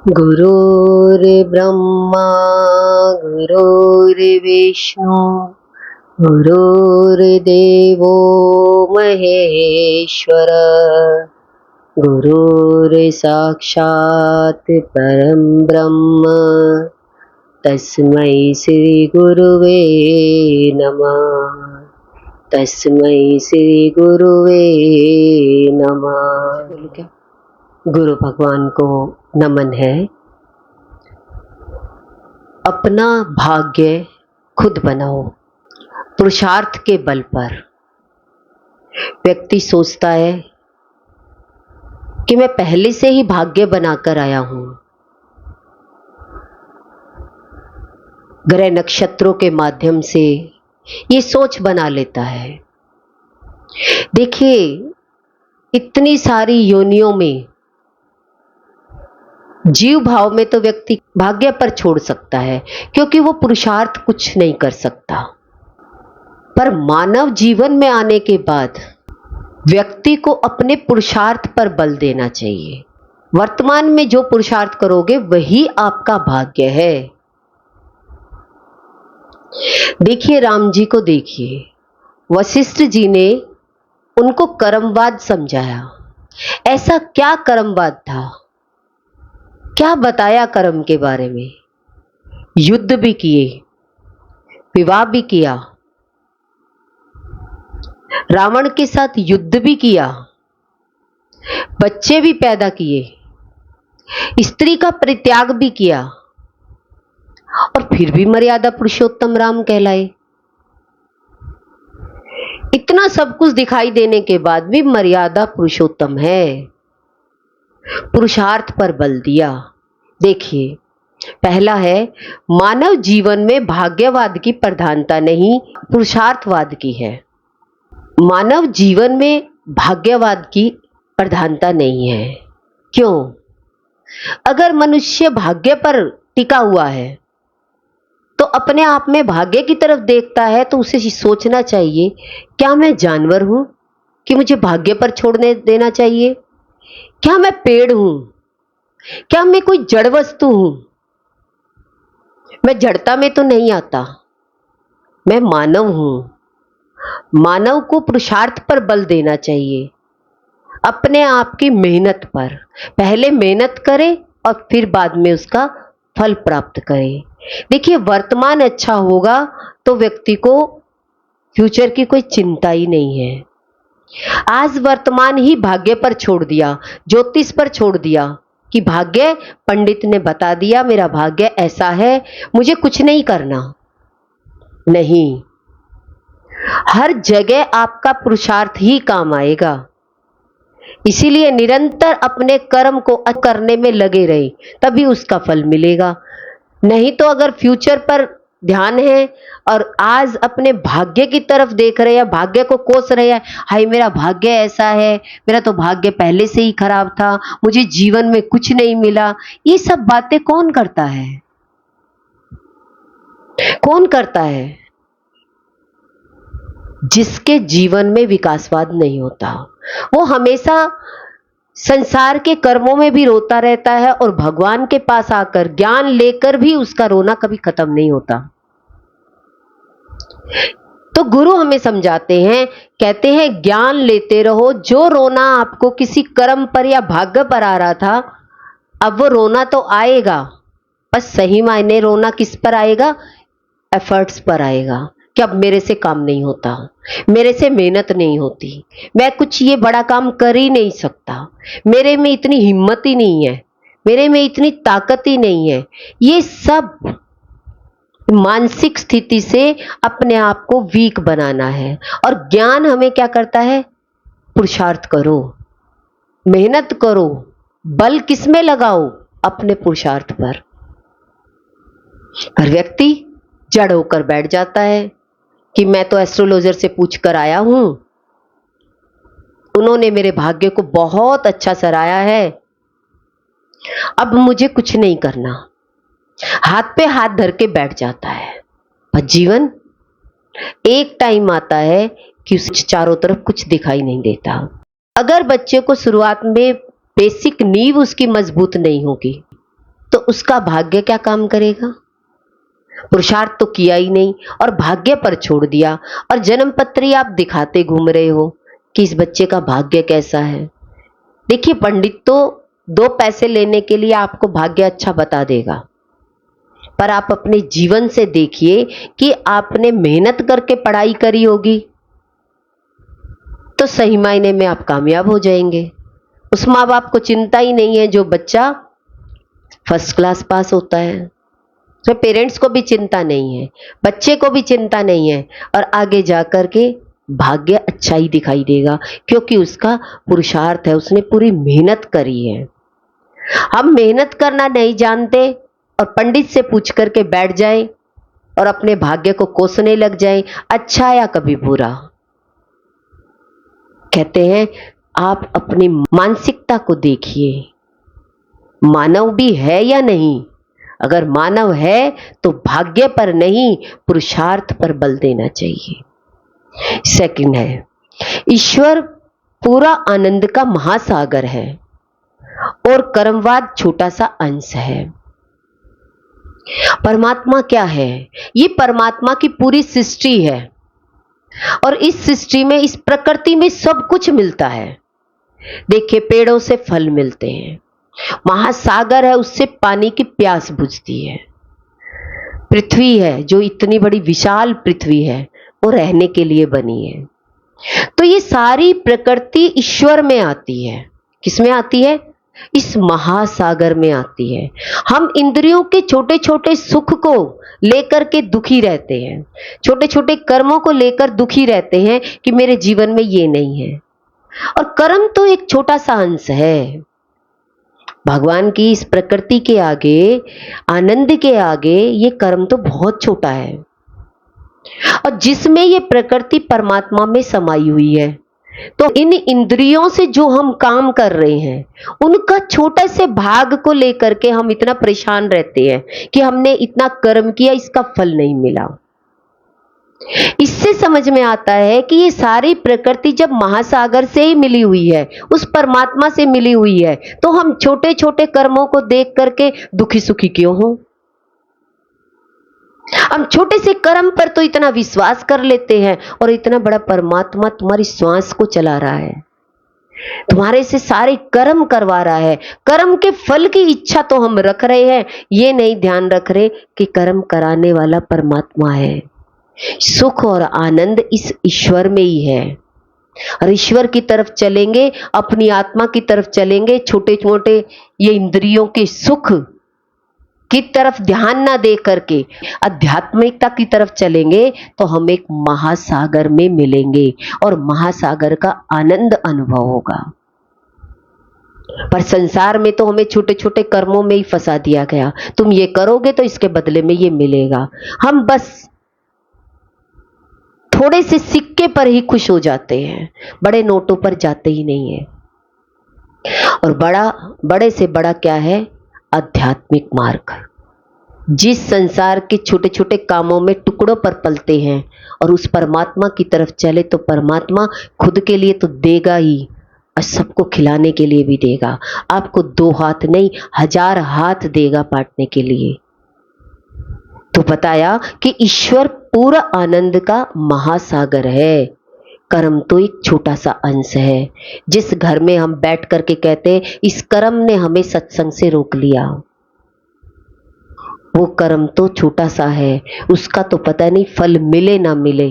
गुरुर्ब्रह्मा गुरुर्विष्णु गुरुर्देवो महेश्वर गुरुर्साक्षात् परं ब्रह्म तस्मै श्री गुरुवे नमः। तस्मै श्री गुरुवे नमः। बोलो क्या? गुरु भगवान को नमन है। अपना भाग्य खुद बनाओ। पुरुषार्थ के बल पर व्यक्ति सोचता है कि मैं पहले से ही भाग्य बनाकर आया हूं। ग्रह नक्षत्रों के माध्यम से ये सोच बना लेता है। देखिए, इतनी सारी योनियों में जीव भाव में तो व्यक्ति भाग्य पर छोड़ सकता है, क्योंकि वो पुरुषार्थ कुछ नहीं कर सकता। पर मानव जीवन में आने के बाद व्यक्ति को अपने पुरुषार्थ पर बल देना चाहिए। वर्तमान में जो पुरुषार्थ करोगे वही आपका भाग्य है। देखिए, राम जी को देखिए, वशिष्ठ जी ने उनको कर्मवाद समझाया। ऐसा क्या कर्मवाद था? क्या बताया कर्म के बारे में? युद्ध भी किए, विवाह भी किया, रावण के साथ युद्ध भी किया, बच्चे भी पैदा किए, स्त्री का परित्याग भी किया, और फिर भी मर्यादा पुरुषोत्तम राम कहलाए। इतना सब कुछ दिखाई देने के बाद भी मर्यादा पुरुषोत्तम है। पुरुषार्थ पर बल दिया। देखिए, पहला है, मानव जीवन में भाग्यवाद की प्रधानता नहीं, पुरुषार्थवाद की है। मानव जीवन में भाग्यवाद की प्रधानता नहीं है। क्यों? अगर मनुष्य भाग्य पर टिका हुआ है तो अपने आप में भाग्य की तरफ देखता है, तो उसे सोचना चाहिए, क्या मैं जानवर हूं कि मुझे भाग्य पर छोड़ने देना चाहिए? क्या मैं पेड़ हूं? क्या मैं कोई जड़ वस्तु हूं? मैं जड़ता में तो नहीं आता। मैं मानव हूं। मानव को पुरुषार्थ पर बल देना चाहिए, अपने आप की मेहनत पर। पहले मेहनत करे और फिर बाद में उसका फल प्राप्त करे। देखिए, वर्तमान अच्छा होगा तो व्यक्ति को फ्यूचर की कोई चिंता ही नहीं है। आज वर्तमान ही भाग्य पर छोड़ दिया, ज्योतिष पर छोड़ दिया कि भाग्य, पंडित ने बता दिया मेरा भाग्य ऐसा है, मुझे कुछ नहीं करना। नहीं, हर जगह आपका पुरुषार्थ ही काम आएगा। इसीलिए निरंतर अपने कर्म को करने में लगे रहे, तभी उसका फल मिलेगा। नहीं तो अगर फ्यूचर पर ध्यान है और आज अपने भाग्य की तरफ देख रहे हैं, भाग्य को कोस रहे हैं, हाय मेरा भाग्य ऐसा है, मेरा तो भाग्य पहले से ही खराब था, मुझे जीवन में कुछ नहीं मिला, ये सब बातें कौन करता है? कौन करता है? जिसके जीवन में विकासवाद नहीं होता, वो हमेशा संसार के कर्मों में भी रोता रहता है और भगवान के पास आकर ज्ञान लेकर भी उसका रोना कभी खत्म नहीं होता। तो गुरु हमें समझाते हैं, कहते हैं ज्ञान लेते रहो। जो रोना आपको किसी कर्म पर या भाग्य पर आ रहा था, अब वो रोना तो आएगा, बस सही मायने रोना किस पर आएगा? एफर्ट्स पर आएगा कि अब मेरे से काम नहीं होता, मेरे से मेहनत नहीं होती, मैं कुछ ये बड़ा काम कर ही नहीं सकता, मेरे में इतनी हिम्मत ही नहीं है, मेरे में इतनी ताकत ही नहीं है। ये सब मानसिक स्थिति से अपने आप को वीक बनाना है। और ज्ञान हमें क्या करता है? पुरुषार्थ करो, मेहनत करो, बल किसमें लगाओ? अपने पुरुषार्थ पर। हर व्यक्ति जड़ होकर बैठ जाता है कि मैं तो एस्ट्रोलॉजर से पूछ कर आया हूं, उन्होंने मेरे भाग्य को बहुत अच्छा सराहा है, अब मुझे कुछ नहीं करना। हाथ पे हाथ धर के बैठ जाता है। पर जीवन एक टाइम आता है कि उसे चारों तरफ कुछ दिखाई नहीं देता। अगर बच्चे को शुरुआत में बेसिक नींव उसकी मजबूत नहीं होगी तो उसका भाग्य क्या काम करेगा? पुरुषार्थ तो किया ही नहीं और भाग्य पर छोड़ दिया, और जन्म पत्री आप दिखाते घूम रहे हो कि इस बच्चे का भाग्य कैसा है। देखिए, पंडित तो 2 पैसे लेने के लिए आपको भाग्य अच्छा बता देगा, पर आप अपने जीवन से देखिए कि आपने मेहनत करके पढ़ाई करी होगी तो सही मायने में आप कामयाब हो जाएंगे। उस माँ बाप को चिंता ही नहीं है जो बच्चा फर्स्ट क्लास पास होता है, तो पेरेंट्स को भी चिंता नहीं है, बच्चे को भी चिंता नहीं है, और आगे जाकर के भाग्य अच्छा ही दिखाई देगा क्योंकि उसका पुरुषार्थ है, उसने पूरी मेहनत करी है। हम मेहनत करना नहीं जानते और पंडित से पूछ करके बैठ जाए और अपने भाग्य को कोसने लग जाए, अच्छा या कभी बुरा। कहते हैं आप अपनी मानसिकता को देखिए, मानव भी है या नहीं। अगर मानव है तो भाग्य पर नहीं, पुरुषार्थ पर बल देना चाहिए। सेकंड है, ईश्वर पूरा आनंद का महासागर है और कर्मवाद छोटा सा अंश है। परमात्मा क्या है? ये परमात्मा की पूरी सृष्टि है और इस सृष्टि में, इस प्रकृति में सब कुछ मिलता है। देखिए, पेड़ों से फल मिलते हैं, महासागर है उससे पानी की प्यास बुझती है, पृथ्वी है जो इतनी बड़ी विशाल पृथ्वी है वो रहने के लिए बनी है। तो ये सारी प्रकृति ईश्वर में आती है। किसमें आती है? इस महासागर में आती है। हम इंद्रियों के छोटे छोटे सुख को लेकर के दुखी रहते हैं, छोटे छोटे कर्मों को लेकर दुखी रहते हैं कि मेरे जीवन में ये नहीं है, और कर्म तो एक छोटा सा अंश है। भगवान की इस प्रकृति के आगे, आनंद के आगे ये कर्म तो बहुत छोटा है। और जिसमें ये प्रकृति परमात्मा में समाई हुई है, तो इन इंद्रियों से जो हम काम कर रहे हैं उनका छोटे से भाग को लेकर के हम इतना परेशान रहते हैं कि हमने इतना कर्म किया, इसका फल नहीं मिला। इससे समझ में आता है कि ये सारी प्रकृति जब महासागर से ही मिली हुई है, उस परमात्मा से मिली हुई है, तो हम छोटे छोटे कर्मों को देख करके दुखी सुखी क्यों हो? हम छोटे से कर्म पर तो इतना विश्वास कर लेते हैं, और इतना बड़ा परमात्मा तुम्हारी श्वास को चला रहा है, तुम्हारे से सारे कर्म करवा रहा है। कर्म के फल की इच्छा तो हम रख रहे हैं, ये नहीं ध्यान रख रहे कि कर्म कराने वाला परमात्मा है। सुख और आनंद इस ईश्वर में ही है, और ईश्वर की तरफ चलेंगे, अपनी आत्मा की तरफ चलेंगे, छोटे छोटे ये इंद्रियों के सुख की तरफ ध्यान ना दे करके आध्यात्मिकता की तरफ चलेंगे, तो हम एक महासागर में मिलेंगे और महासागर का आनंद अनुभव होगा। पर संसार में तो हमें छोटे छोटे कर्मों में ही फंसा दिया गया, तुम ये करोगे तो इसके बदले में ये मिलेगा। हम बस थोड़े से सिक्के पर ही खुश हो जाते हैं, बड़े नोटों पर जाते ही नहीं है। और बड़े से बड़ा क्या है? आध्यात्मिक मार्ग। जिस संसार के छोटे छोटे कामों में टुकड़ों पर पलते हैं और उस परमात्मा की तरफ चले, तो परमात्मा खुद के लिए तो देगा ही, और सबको खिलाने के लिए भी देगा। आपको 2 हाथ नहीं, 1000 हाथ देगा बांटने के लिए। तो बताया कि ईश्वर पूरा आनंद का महासागर है, कर्म तो एक छोटा सा अंश है। जिस घर में हम बैठ करके कहते हैं इस कर्म ने हमें सत्संग से रोक लिया, वो कर्म तो छोटा सा है, उसका तो पता नहीं फल मिले ना मिले।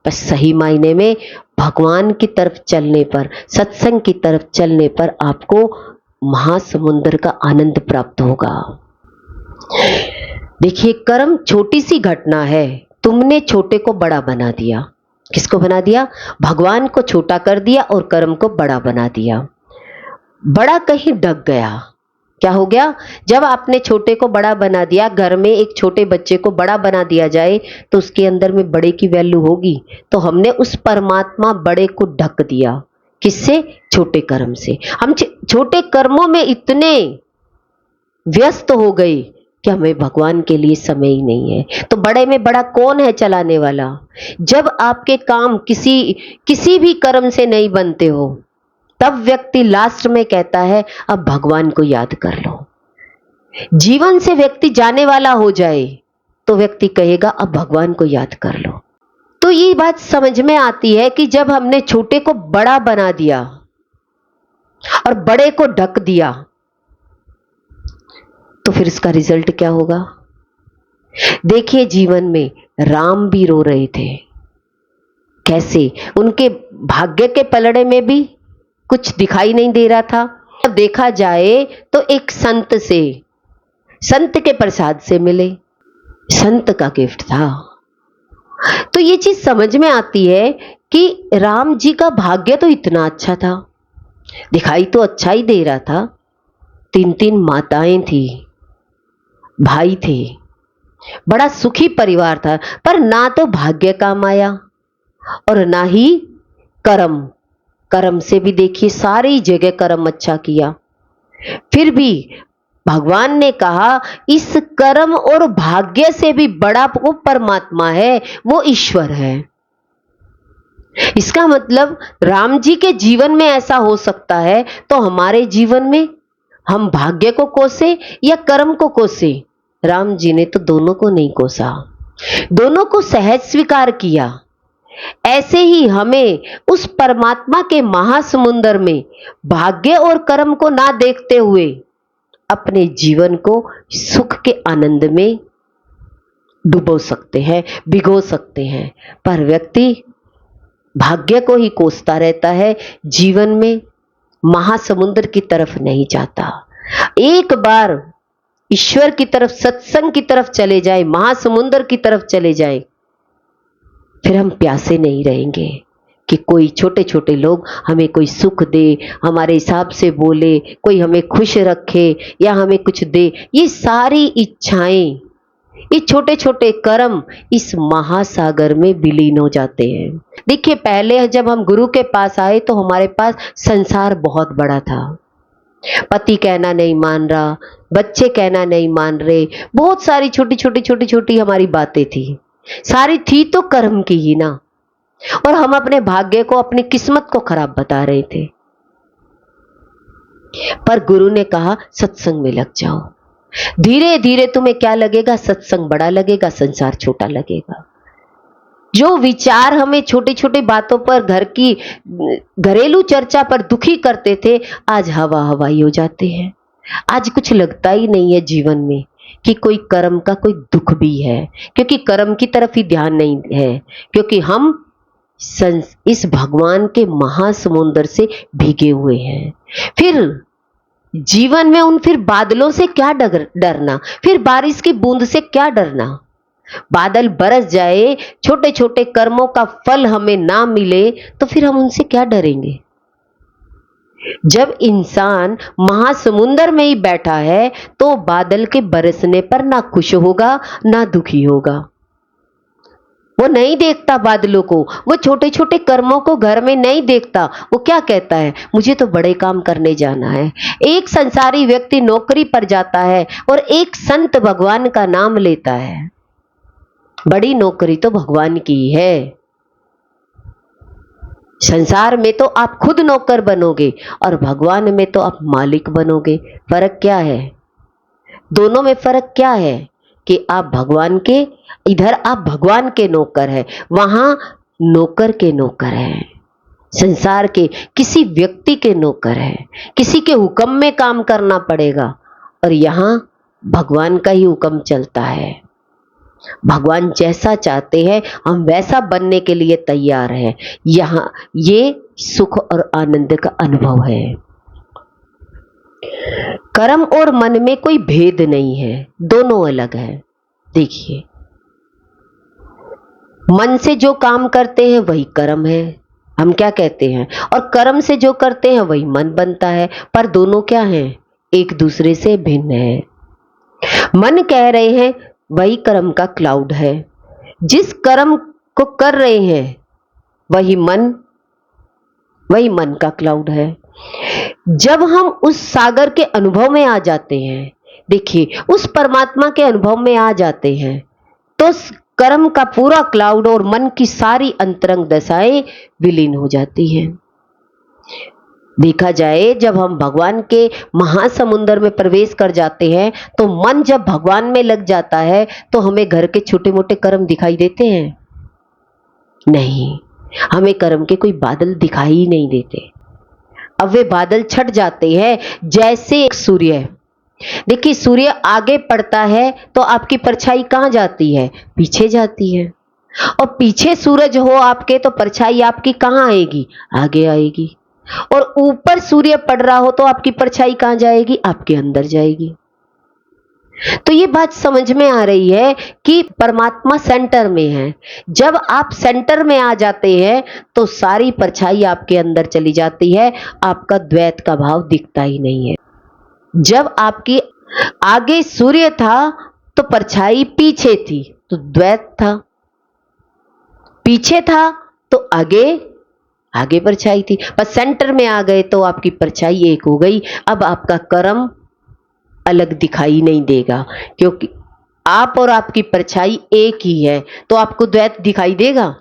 बस सही मायने में भगवान की तरफ चलने पर, सत्संग की तरफ चलने पर आपको महासमुद्र का आनंद प्राप्त होगा। देखिए, कर्म छोटी सी घटना है, तुमने छोटे को बड़ा बना दिया। किसको बना दिया? भगवान को छोटा कर दिया और कर्म को बड़ा बना दिया। बड़ा कहीं ढक गया। क्या हो गया? जब आपने छोटे को बड़ा बना दिया, घर में एक छोटे बच्चे को बड़ा बना दिया जाए तो उसके अंदर में बड़े की वैल्यू होगी। तो हमने उस परमात्मा बड़े को ढक दिया। किससे? छोटे कर्म से। हम छोटे कर्मों में इतने व्यस्त हो गए कि हमें भगवान के लिए समय ही नहीं है। तो बड़े में बड़ा कौन है चलाने वाला? जब आपके काम किसी भी कर्म से नहीं बनते हो, तब व्यक्ति लास्ट में कहता है अब भगवान को याद कर लो। जीवन से व्यक्ति जाने वाला हो जाए तो व्यक्ति कहेगा अब भगवान को याद कर लो। तो ये बात समझ में आती है कि जब हमने छोटे को बड़ा बना दिया और बड़े को ढक दिया तो फिर इसका रिजल्ट क्या होगा। देखिए जीवन में राम भी रो रहे थे, कैसे उनके भाग्य के पलड़े में भी कुछ दिखाई नहीं दे रहा था। देखा जाए तो एक संत से, संत के प्रसाद से मिले, संत का गिफ्ट था। तो ये चीज समझ में आती है कि राम जी का भाग्य तो इतना अच्छा था, दिखाई तो अच्छा ही दे रहा था। 3 माताएं थी, भाई थे, बड़ा सुखी परिवार था, पर ना तो भाग्य काम आया और ना ही कर्म। कर्म से भी देखिए सारी जगह कर्म अच्छा किया, फिर भी भगवान ने कहा इस कर्म और भाग्य से भी बड़ा वो परमात्मा है, वो ईश्वर है। इसका मतलब राम जी के जीवन में ऐसा हो सकता है, तो हमारे जीवन में हम भाग्य को कोसे या कर्म को कोसे। राम जी ने तो दोनों को नहीं कोसा, दोनों को सहज स्वीकार किया। ऐसे ही हमें उस परमात्मा के महासमुंदर में भाग्य और कर्म को ना देखते हुए अपने जीवन को सुख के आनंद में डुबो सकते हैं, भिगो सकते हैं। पर व्यक्ति भाग्य को ही कोसता रहता है, जीवन में महासमुंदर की तरफ नहीं जाता। एक बार ईश्वर की तरफ, सत्संग की तरफ चले जाए, महासमुंदर की तरफ चले जाए, फिर हम प्यासे नहीं रहेंगे कि कोई छोटे छोटे लोग हमें कोई सुख दे, हमारे हिसाब से बोले, कोई हमें खुश रखे या हमें कुछ दे। ये सारी इच्छाएं, ये छोटे छोटे कर्म इस महासागर में विलीन हो जाते हैं। देखिए पहले जब हम गुरु के पास आए तो हमारे पास संसार बहुत बड़ा था, पति कहना नहीं मान रहा, बच्चे कहना नहीं मान रहे, बहुत सारी छोटी छोटी हमारी बातें थी, सारी थी तो कर्म की ही ना, और हम अपने भाग्य को, अपनी किस्मत को खराब बता रहे थे। पर गुरु ने कहा सत्संग में लग जाओ, धीरे धीरे तुम्हें क्या लगेगा, सत्संग बड़ा लगेगा, संसार छोटा लगेगा। जो विचार हमें छोटी छोटी बातों पर, घर की घरेलू चर्चा पर दुखी करते थे, आज हवा हवाई हो जाते हैं। आज कुछ लगता ही नहीं है जीवन में कि कोई कर्म का कोई दुख भी है, क्योंकि कर्म की तरफ ही ध्यान नहीं है, क्योंकि हम इस भगवान के महासमुंदर से भीगे हुए हैं। फिर जीवन में उन फिर बादलों से क्या डरना, फिर बारिश की बूंद से क्या डरना। बादल बरस जाए, छोटे छोटे कर्मों का फल हमें ना मिले तो फिर हम उनसे क्या डरेंगे। जब इंसान महासमुंदर में ही बैठा है तो बादल के बरसने पर ना खुश होगा ना दुखी होगा। वो नहीं देखता बादलों को, वो छोटे छोटे कर्मों को घर में नहीं देखता। वो क्या कहता है, मुझे तो बड़े काम करने जाना है। एक संसारी व्यक्ति नौकरी पर जाता है और एक संत भगवान का नाम लेता है। बड़ी नौकरी तो भगवान की है। संसार में तो आप खुद नौकर बनोगे और भगवान में तो आप मालिक बनोगे। फर्क क्या है, दोनों में फर्क क्या है कि आप भगवान के, इधर आप भगवान के नौकर हैं, वहां नौकर के नौकर हैं, संसार के किसी व्यक्ति के नौकर हैं, किसी के हुक्म में काम करना पड़ेगा। और यहां भगवान का ही हुक्म चलता है। भगवान जैसा चाहते हैं हम वैसा बनने के लिए तैयार हैं। यहां ये सुख और आनंद का अनुभव है। कर्म और मन में कोई भेद नहीं है, दोनों अलग है। देखिए मन से जो काम करते हैं वही कर्म है, हम क्या कहते हैं, और कर्म से जो करते हैं वही मन बनता है। पर दोनों क्या हैं, एक दूसरे से भिन्न है। मन कह रहे हैं वही कर्म का क्लाउड है, जिस कर्म को कर रहे हैं वही मन का क्लाउड है। जब हम उस सागर के अनुभव में आ जाते हैं, देखिए उस परमात्मा के अनुभव में आ जाते हैं, तो कर्म का पूरा क्लाउड और मन की सारी अंतरंग दशाएं विलीन हो जाती हैं। देखा जाए जब हम भगवान के महासमुंदर में प्रवेश कर जाते हैं तो मन जब भगवान में लग जाता है तो हमें घर के छोटे मोटे कर्म दिखाई देते हैं? नहीं, हमें कर्म के कोई बादल दिखाई ही नहीं देते। अब वे बादल छट जाते हैं जैसे एक सूर्य। देखिए सूर्य आगे पड़ता है तो आपकी परछाई कहाँ जाती है? पीछे जाती है। और पीछे सूरज हो आपके तो परछाई आपकी कहाँ आएगी? आगे आएगी। और ऊपर सूर्य पड़ रहा हो तो आपकी परछाई कहाँ जाएगी? आपके अंदर जाएगी। तो ये बात समझ में आ रही है कि परमात्मा सेंटर में है। जब आप सेंटर में आ जाते हैं तो सारी परछाई आपके अंदर चली जाती है, आपका द्वैत का भाव दिखता ही नहीं है। जब आपकी आगे सूर्य था तो परछाई पीछे थी तो द्वैत था, पीछे था तो आगे आगे परछाई थी, बस सेंटर में आ गए तो आपकी परछाई एक हो गई। अब आपका कर्म अलग दिखाई नहीं देगा क्योंकि आप और आपकी परछाई एक ही है। तो आपको द्वैत दिखाई देगा?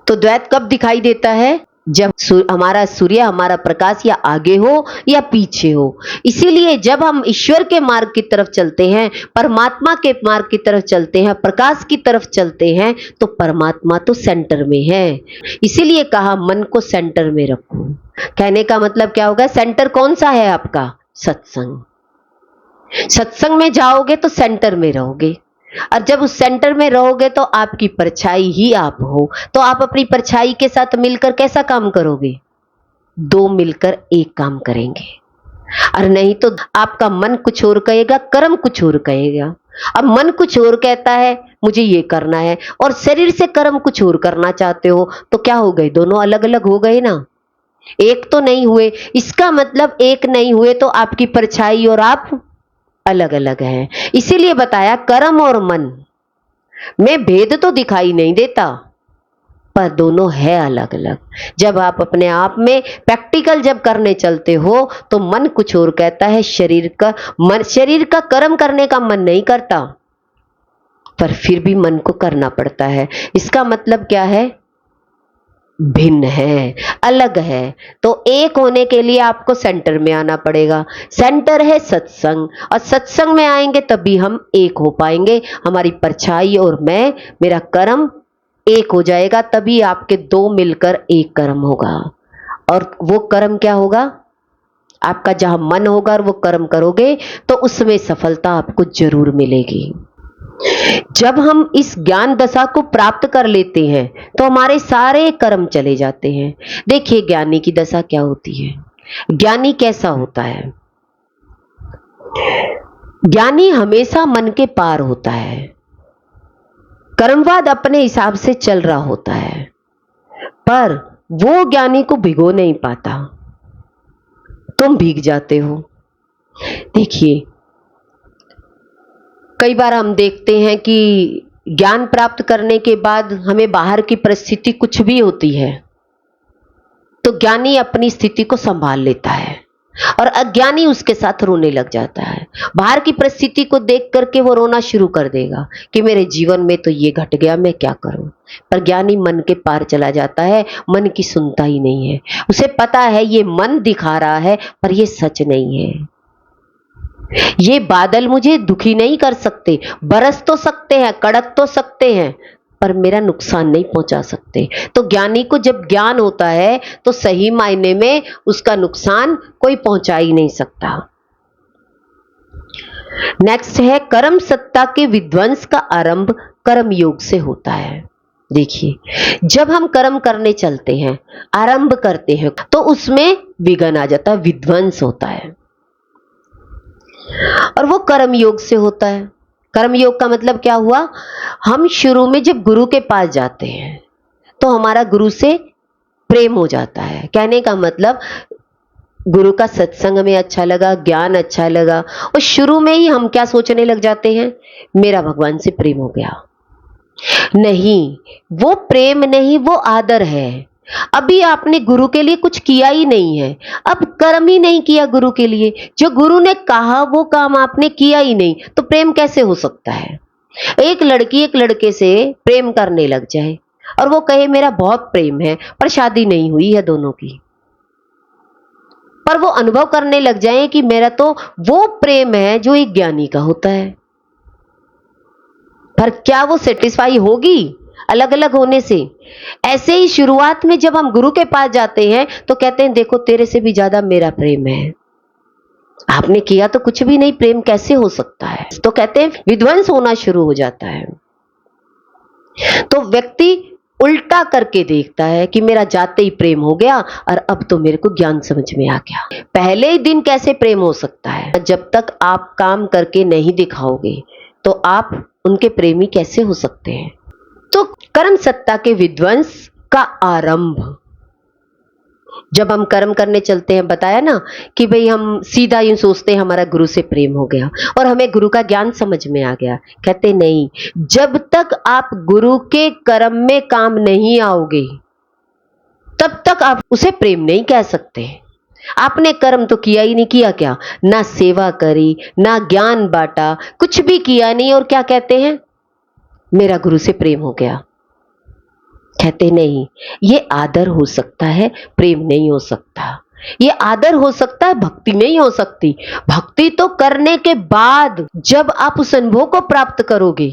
तो द्वैत कब दिखाई देता है? जब हमारा सूर्य, हमारा प्रकाश या आगे हो या पीछे हो। इसीलिए जब हम ईश्वर के मार्ग की तरफ चलते हैं, परमात्मा के मार्ग की तरफ चलते हैं, प्रकाश की तरफ चलते हैं तो परमात्मा तो सेंटर में है। इसीलिए कहा मन को सेंटर में रखो। कहने का मतलब क्या होगा? सेंटर कौन सा है आपका? सत्संग। सत्संग में जाओगे तो सेंटर में रहोगे, और जब उस सेंटर में रहोगे तो आपकी परछाई ही आप हो। तो आप अपनी परछाई के साथ मिलकर कैसा काम करोगे? दो मिलकर एक काम करेंगे। और नहीं तो आपका मन कुछ और कहेगा, कर्म कुछ और कहेगा। अब मन कुछ और कहता है मुझे ये करना है, और शरीर से कर्म कुछ और करना चाहते हो, तो क्या हो गए? दोनों अलग अलग हो गए ना, एक तो नहीं हुए। इसका मतलब एक नहीं हुए तो आपकी परछाई और आप अलग अलग हैं। इसीलिए बताया कर्म और मन में भेद तो दिखाई नहीं देता, पर दोनों है अलग अलग। जब आप अपने आप में प्रैक्टिकल जब करने चलते हो तो मन कुछ और कहता है, शरीर का कर्म करने का मन नहीं करता, पर फिर भी मन को करना पड़ता है। इसका मतलब क्या है? भिन्न है, अलग है। तो एक होने के लिए आपको सेंटर में आना पड़ेगा। सेंटर है सत्संग, और सत्संग में आएंगे तभी हम एक हो पाएंगे। हमारी परछाई और मैं, मेरा कर्म एक हो जाएगा, तभी आपके दो मिलकर एक कर्म होगा। और वो कर्म क्या होगा? आपका जहां मन होगा और वो कर्म करोगे तो उसमें सफलता आपको जरूर मिलेगी। जब हम इस ज्ञान दशा को प्राप्त कर लेते हैं तो हमारे सारे कर्म चले जाते हैं। देखिए ज्ञानी की दशा क्या होती है। ज्ञानी कैसा होता है? ज्ञानी हमेशा मन के पार होता है, कर्मवाद अपने हिसाब से चल रहा होता है, पर वो ज्ञानी को भिगो नहीं पाता। तुम भीग जाते हो। देखिए कई बार हम देखते हैं कि ज्ञान प्राप्त करने के बाद हमें बाहर की परिस्थिति कुछ भी होती है तो ज्ञानी अपनी स्थिति को संभाल लेता है, और अज्ञानी उसके साथ रोने लग जाता है। बाहर की परिस्थिति को देख करके वो रोना शुरू कर देगा कि मेरे जीवन में तो ये घट गया, मैं क्या करूं। पर ज्ञानी मन के पार चला जाता है, मन की सुनता ही नहीं है। उसे पता है ये मन दिखा रहा है पर ये सच नहीं है। ये बादल मुझे दुखी नहीं कर सकते, बरस तो सकते हैं, कड़क तो सकते हैं, पर मेरा नुकसान नहीं पहुंचा सकते। तो ज्ञानी को जब ज्ञान होता है तो सही मायने में उसका नुकसान कोई पहुंचा ही नहीं सकता। नेक्स्ट है कर्म सत्ता के विध्वंस का आरंभ कर्म योग से होता है। देखिए जब हम कर्म करने चलते हैं, आरंभ करते हैं, तो उसमें विघ्न आ जाता है, विध्वंस होता है, और वो कर्म योग से होता है। कर्म योग का मतलब क्या हुआ? हम शुरू में जब गुरु के पास जाते हैं तो हमारा गुरु से प्रेम हो जाता है। कहने का मतलब गुरु का सत्संग में अच्छा लगा, ज्ञान अच्छा लगा, और शुरू में ही हम क्या सोचने लग जाते हैं? मेरा भगवान से प्रेम हो गया। नहीं, वो प्रेम नहीं, वो आदर है। अभी आपने गुरु के लिए कुछ किया ही नहीं है, अब कर्म ही नहीं किया गुरु के लिए, जो गुरु ने कहा वो काम आपने किया ही नहीं, तो प्रेम कैसे हो सकता है? एक लड़की एक लड़के से प्रेम करने लग जाए और वो कहे मेरा बहुत प्रेम है, पर शादी नहीं हुई है दोनों की, पर वो अनुभव करने लग जाएं कि मेरा तो वो प्रेम है जो एक ज्ञानी का होता है। पर क्या वो सेटिस्फाई होगी अलग अलग होने से? ऐसे ही शुरुआत में जब हम गुरु के पास जाते हैं तो कहते हैं देखो तेरे से भी ज्यादा मेरा प्रेम है। आपने किया तो कुछ भी नहीं, प्रेम कैसे हो सकता है? तो कहते हैं विध्वंस होना शुरू हो जाता है। तो व्यक्ति उल्टा करके देखता है कि मेरा जाते ही प्रेम हो गया और अब तो मेरे को ज्ञान समझ में आ गया। पहले ही दिन कैसे प्रेम हो सकता है? जब तक आप काम करके नहीं दिखाओगे तो आप उनके प्रेमी कैसे हो सकते हैं? तो कर्म सत्ता के विध्वंस का आरंभ, जब हम कर्म करने चलते हैं, बताया ना कि भाई हम सीधा यूं सोचते हैं हमारा गुरु से प्रेम हो गया और हमें गुरु का ज्ञान समझ में आ गया। कहते नहीं, जब तक आप गुरु के कर्म में काम नहीं आओगे तब तक आप उसे प्रेम नहीं कह सकते। आपने कर्म तो किया ही नहीं, किया क्या? ना सेवा करी, ना ज्ञान बांटा, कुछ भी किया नहीं, और क्या कहते हैं? मेरा गुरु से प्रेम हो गया। कहते नहीं, ये आदर हो सकता है, प्रेम नहीं हो सकता। ये आदर हो सकता है, भक्ति नहीं हो सकती। भक्ति तो करने के बाद जब आप उस अनुभव को प्राप्त करोगे,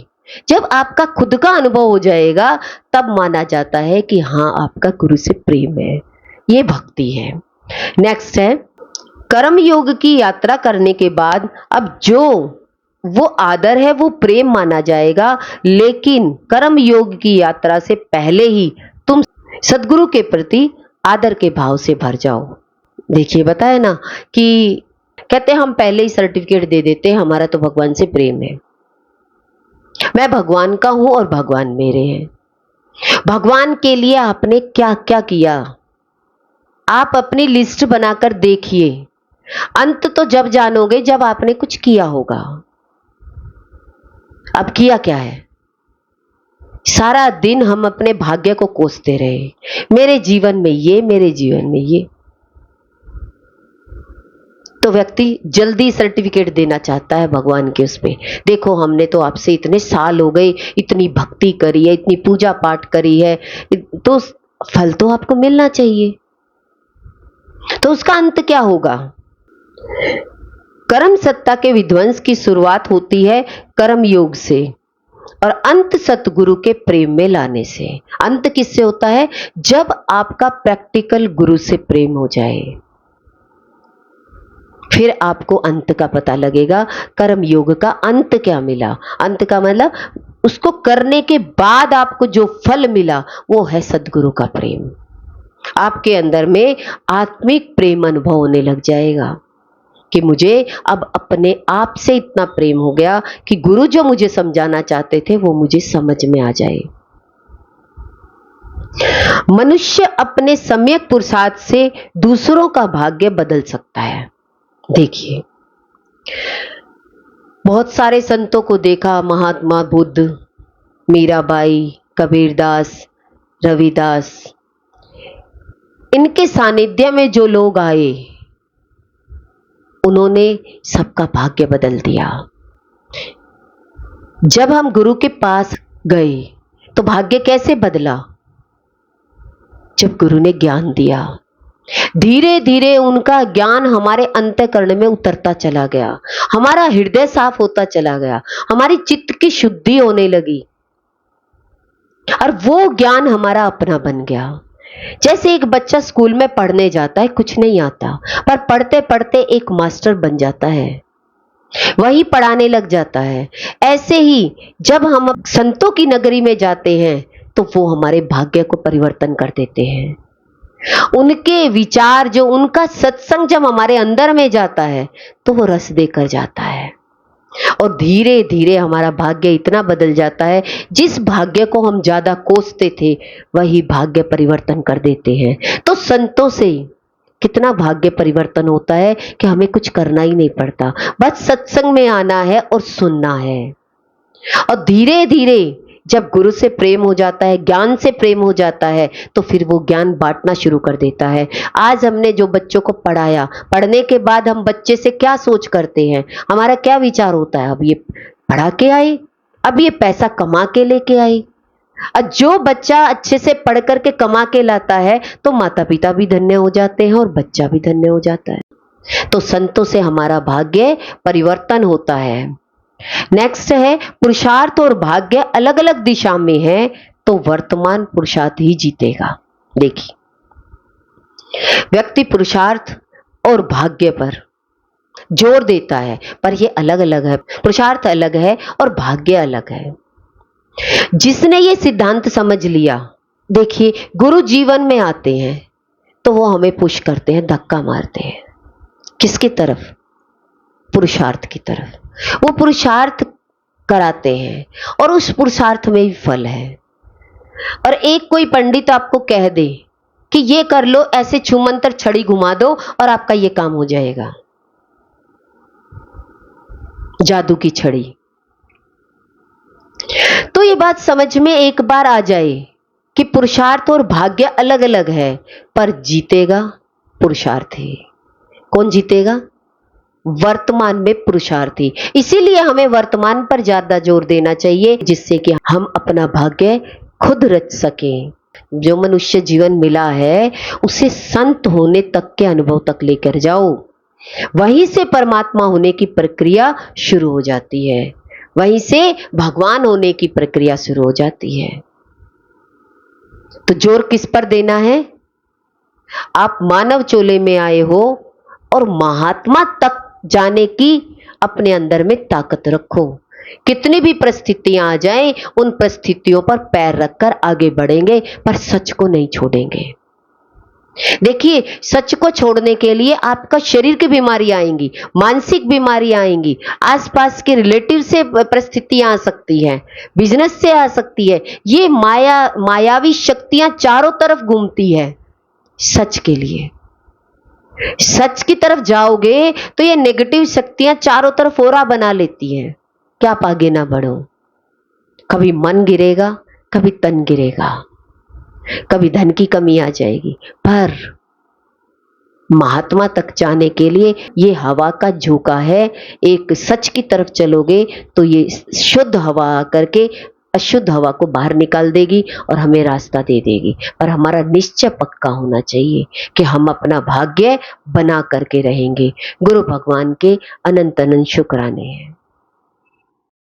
जब आपका खुद का अनुभव हो जाएगा, तब माना जाता है कि हाँ आपका गुरु से प्रेम है। ये भक्ति है। नेक्स्ट है कर्म योग की यात्रा करने के बाद अब जो वो आदर है वो प्रेम माना जाएगा, लेकिन कर्म योग की यात्रा से पहले ही तुम सदगुरु के प्रति आदर के भाव से भर जाओ। देखिए बताया ना कि कहते हम पहले ही सर्टिफिकेट दे देते हैं हमारा तो भगवान से प्रेम है, मैं भगवान का हूं और भगवान मेरे हैं। भगवान के लिए आपने क्या क्या किया, आप अपनी लिस्ट बनाकर देखिए। अंत तो जब जानोगे जब आपने कुछ किया होगा। अब किया क्या है? सारा दिन हम अपने भाग्य को कोसते रहे, मेरे जीवन में ये, मेरे जीवन में ये। तो व्यक्ति जल्दी सर्टिफिकेट देना चाहता है भगवान के उसमें, देखो हमने तो आपसे इतने साल हो गए, इतनी भक्ति करी है, इतनी पूजा पाठ करी है, तो फल तो आपको मिलना चाहिए। तो उसका अंत क्या होगा? कर्म सत्ता के विध्वंस की शुरुआत होती है कर्म योग से और अंत सतगुरु के प्रेम में लाने से। अंत किससे होता है? जब आपका प्रैक्टिकल गुरु से प्रेम हो जाए, फिर आपको अंत का पता लगेगा। कर्म योग का अंत क्या मिला? अंत का मतलब उसको करने के बाद आपको जो फल मिला वो है सदगुरु का प्रेम। आपके अंदर में आत्मिक प्रेम अनुभव होने लग जाएगा कि मुझे अब अपने आप से इतना प्रेम हो गया कि गुरु जो मुझे समझाना चाहते थे वो मुझे समझ में आ जाए। मनुष्य अपने सम्यक पुरुषार्थ से दूसरों का भाग्य बदल सकता है। देखिए बहुत सारे संतों को देखा, महात्मा बुद्ध, मीराबाई, कबीरदास, रविदास, इनके सानिध्य में जो लोग आए उन्होंने सबका भाग्य बदल दिया। जब हम गुरु के पास गए तो भाग्य कैसे बदला? जब गुरु ने ज्ञान दिया, धीरे धीरे उनका ज्ञान हमारे अंतःकरण में उतरता चला गया, हमारा हृदय साफ होता चला गया, हमारी चित्त की शुद्धि होने लगी और वो ज्ञान हमारा अपना बन गया। जैसे एक बच्चा स्कूल में पढ़ने जाता है, कुछ नहीं आता, पर पढ़ते पढ़ते एक मास्टर बन जाता है, वही पढ़ाने लग जाता है। ऐसे ही जब हम संतों की नगरी में जाते हैं तो वो हमारे भाग्य को परिवर्तन कर देते हैं। उनके विचार, जो उनका सत्संग जब हमारे अंदर में जाता है तो वो रस देकर जाता है और धीरे धीरे हमारा भाग्य इतना बदल जाता है, जिस भाग्य को हम ज्यादा कोसते थे वही भाग्य परिवर्तन कर देते हैं। तो संतों से कितना भाग्य परिवर्तन होता है कि हमें कुछ करना ही नहीं पड़ता, बस सत्संग में आना है और सुनना है। और धीरे धीरे जब गुरु से प्रेम हो जाता है, ज्ञान से प्रेम हो जाता है, तो फिर वो ज्ञान बांटना शुरू कर देता है। आज हमने जो बच्चों को पढ़ाया, पढ़ने के बाद हम बच्चे से क्या सोच करते हैं, हमारा क्या विचार होता है? अब ये पढ़ा के आई, अब ये पैसा कमा के लेके आई। और जो बच्चा अच्छे से पढ़ करके कमा के लाता है तो माता पिता भी धन्य हो जाते हैं और बच्चा भी धन्य हो जाता है। तो संतों से हमारा भाग्य परिवर्तन होता है। नेक्स्ट है, पुरुषार्थ और भाग्य अलग अलग दिशा में है तो वर्तमान पुरुषार्थ ही जीतेगा। देखिए, व्यक्ति पुरुषार्थ और भाग्य पर जोर देता है, पर ये अलग अलग है। पुरुषार्थ अलग है और भाग्य अलग है। जिसने ये सिद्धांत समझ लिया, देखिए, गुरु जीवन में आते हैं तो वो हमें पुश करते हैं, धक्का मारते हैं। किसकी तरफ? पुरुषार्थ की तरफ। वो पुरुषार्थ कराते हैं और उस पुरुषार्थ में भी फल है। और एक कोई पंडित आपको कह दे कि ये कर लो, ऐसे छुमंतर छड़ी घुमा दो और आपका ये काम हो जाएगा, जादू की छड़ी। तो ये बात समझ में एक बार आ जाए कि पुरुषार्थ और भाग्य अलग अलग है, पर जीतेगा पुरुषार्थ ही। कौन जीतेगा? वर्तमान में पुरुषार्थी। इसीलिए हमें वर्तमान पर ज्यादा जोर देना चाहिए, जिससे कि हम अपना भाग्य खुद रच सकें। जो मनुष्य जीवन मिला है उसे संत होने तक के अनुभव तक लेकर जाओ, वहीं से परमात्मा होने की प्रक्रिया शुरू हो जाती है, वहीं से भगवान होने की प्रक्रिया शुरू हो जाती है। तो जोर किस पर देना है? आप मानव चोले में आए हो और महात्मा तक जाने की अपने अंदर में ताकत रखो। कितनी भी परिस्थितियां आ जाएं, उन परिस्थितियों पर पैर रखकर आगे बढ़ेंगे, पर सच को नहीं छोड़ेंगे। देखिए, सच को छोड़ने के लिए आपका शरीर की बीमारियां आएंगी, मानसिक बीमारियां आएंगी, आसपास के रिलेटिव से परिस्थितियां आ सकती हैं, बिजनेस से आ सकती है। ये मायावी शक्तियां चारों तरफ घूमती है सच के लिए। सच की तरफ जाओगे तो ये नेगेटिव शक्तियां चारों तरफ ओरा बना लेती हैं कि आप आगे ना बढ़ो। कभी मन गिरेगा, कभी तन गिरेगा, कभी धन की कमी आ जाएगी, पर महात्मा तक जाने के लिए ये हवा का झोंका है। एक सच की तरफ चलोगे तो ये शुद्ध हवा करके अशुद्ध हवा को बाहर निकाल देगी और हमें रास्ता दे देगी। पर हमारा निश्चय पक्का होना चाहिए कि हम अपना भाग्य बना करके रहेंगे। गुरु भगवान के अनंत अनंत शुक्राने हैं।